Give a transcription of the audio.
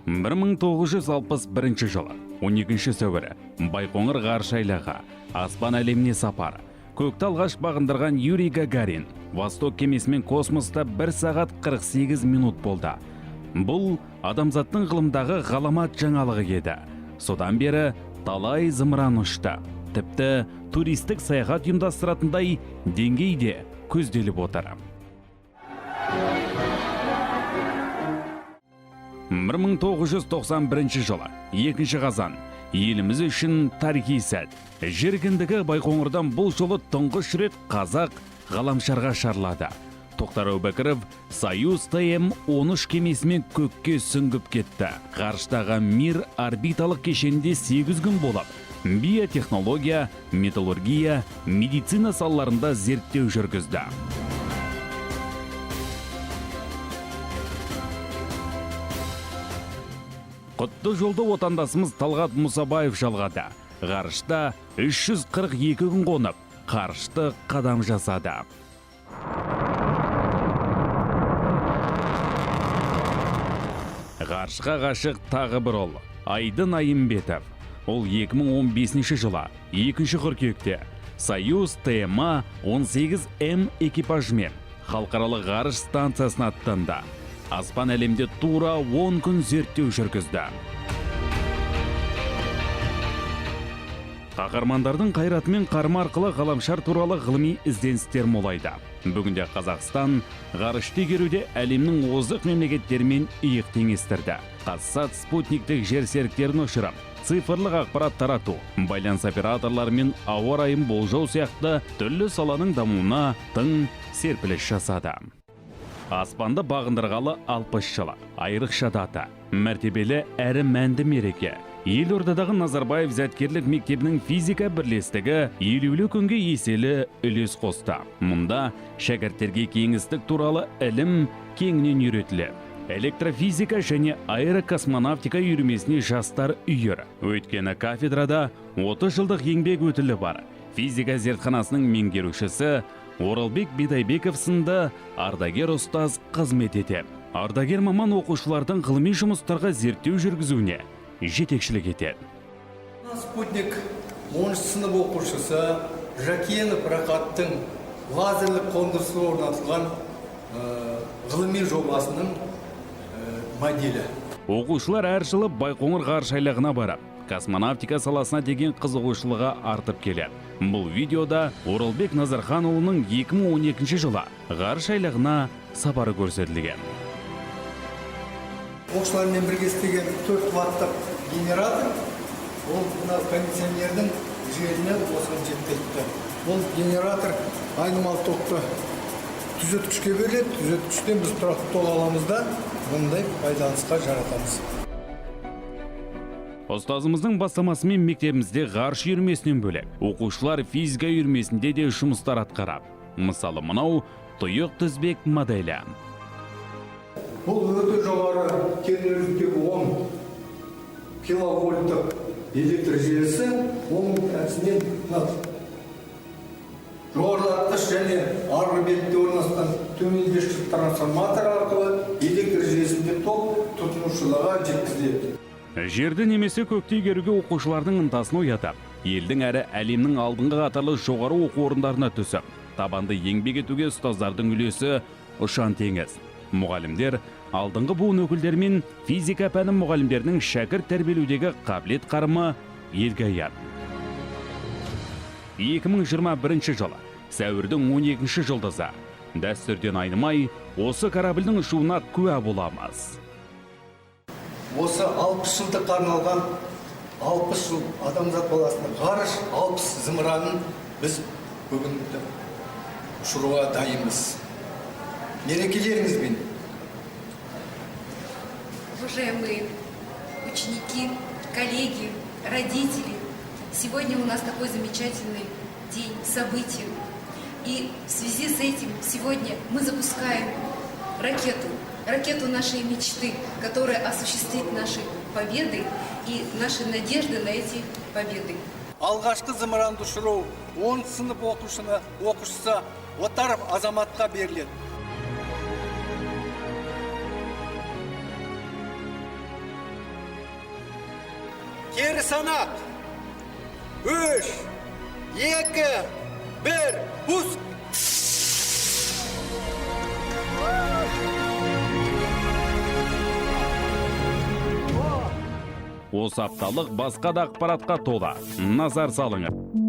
1961 жылы 12 сәуірі Байқоңыр ғарыш айлағы, аспан әлеміне сапар. Көкті алғаш бағындырған Юрий Гагарин Восток кемесімен космоста 1 сағат 48 минут болды. Бұл адамзаттың ғылымдағы ғаламат жаңалығы еді. Содан бері талай зымыран ұшты. Тіпті туристік саяхат ұйымдастыратындай деңгейде көзделіп отыр. 1991 жылы 2 қазан еліміз үшін тарихи сәт. Жергіндігі Байқоңырдан бұл жолы тұңғыш рет қазақ ғаламшарға шарлады. Тоқтар Әубәкіров Союз ТМ-13 кемесімен көкке сүңгіп кетті. Ғарыштағы Мир орбиталық кешенінде 8 күн болып, биотехнология, металлургия, медицина салаларында зерттеу жүргізді. Құтты жолды отандасымыз Талғат Мұсабаев жалғады. Ғарышта 342 күн қонып, ғарышты қадам жасады. Ғарышқа ғашық тағы бір ол, Айдын Айымбетов. Ол 2015 жылы 2 қыркүйекте Союз ТМ-18М экипажымен халықаралық ғарыш станциясына аттанды. Аспан әлемде тура 10 күн зерттеу жүргізді. Қаһармандардың қайратымен қарма арқылы ғаламшар туралы ғылыми ізденістер молайды. Бүгінде Қазақстан ғарыш тегеруде әлемнің озық мемлекеттерімен иық теңестірді. Қазсат спутниктік жер серіктерін ұшырып, цифрлық ақпарат тарату, байланыс операторларымен ауа райын болжау сияқты түрлі саланың дамуына тың серпіліс жасады. Аспанды бағындырғалы 60 жылы, айрықша дата, мәртебелі әрі мәнді мереке. Елордадағы Назарбаев зияткерлік мектебінің физика бірлестігі 50 күнге еселі үлес қосты. Мұнда шәкірттерге кеңістік туралы ілім кеңінен үйретіледі. Электрофизика және аэрокосмонавтика үйірмесіне жастар үйір. Өйткені кафедрада 30 жылдық еңбек өтілі бар. Физика зертханасының меңгерушісі Оралбек Бидайбеков сынды ардагер ұстаз қызмет етеді. Ардагер маман оқушылардың ғылыми жұмыстарға зерттеу жүргізуіне жетекшілік етеді. Спутник 10 сынып оқушысы Жакенов Рақаттың лазерлік қондырғысы орнатылған ғылыми жобасының моделі. Оқушылар әр жылы Байқоңыр ғарыш айлағына барып, космонавтика саласына деген қызығушылығы артып келеді. Бұл видеода Оралбек Назарханұлының 2012 жылы ғарыш айлағына сапары көрсетілген. Оқушылармен бірге істеген 4 ваттық генератор, ол мына кондиционердің жүйесіне осыған жеткілікті. Ол генератор айнымалы токты түзеткішке беріледі. Түзеткіштен біз тұрақты ток аламыз да бұндай байланысқа жаратамыз. Ұстазымыздың бастамасымен мектебімізде ғарыш үйірмесінен бөлек, оқушылар физика үйірмесінде де жұмыстар атқарады. Мысалы, мынау тұйық тізбек моделі. Бұл өте жоғары кернеуліктегі 10 киловольттық электр желісі, оның әдісінен жоғарылатқыш және арғы бетте орналасқан төмендегіш трансформатор арқылы электр желісінде ток тұтынушыларға жеткізіледі. Жерді немесе көкті игеруге оқушылардың ынтасын оятып, елдің әрі әлемнің алдыңғы қатарлы жоғары оқу орындарына түсіп, табанды еңбек етуге ұстаздардың үлесі ұшан теңіз. Мұғалімдер алдыңғы буын өкілдерімен физика пәні мұғалімдерінің шәкірт тәрбиелеудегі қабілет қарымы елге аян. 2021 жылы сәуірдің 12 жұлдызы дәстүрден айнымай осы корабльдің ұшуына куә боламыз. Осы 60 жылдыққа арналған 60 жыл адамзат баласының ғарыш 60 зымыранын біз бүгін ұшыруға дайынбыз. Мерекелеріңізбен. Уважаемые ученики, коллеги, родители, сегодня у нас такой замечательный день, событий. И в связи с этим сегодня мы запускаем ракету нашей мечты, которая осуществит наши победы и наши надежды на эти победы. Алғашқы зымыранды ұшыру 10 сынып оқушысы Отаров Азаматқа беріледі. Geri sanat. 3, 2, 1, buz. Осы апталық басқа да ақпаратқа тола. Назар салыңыз.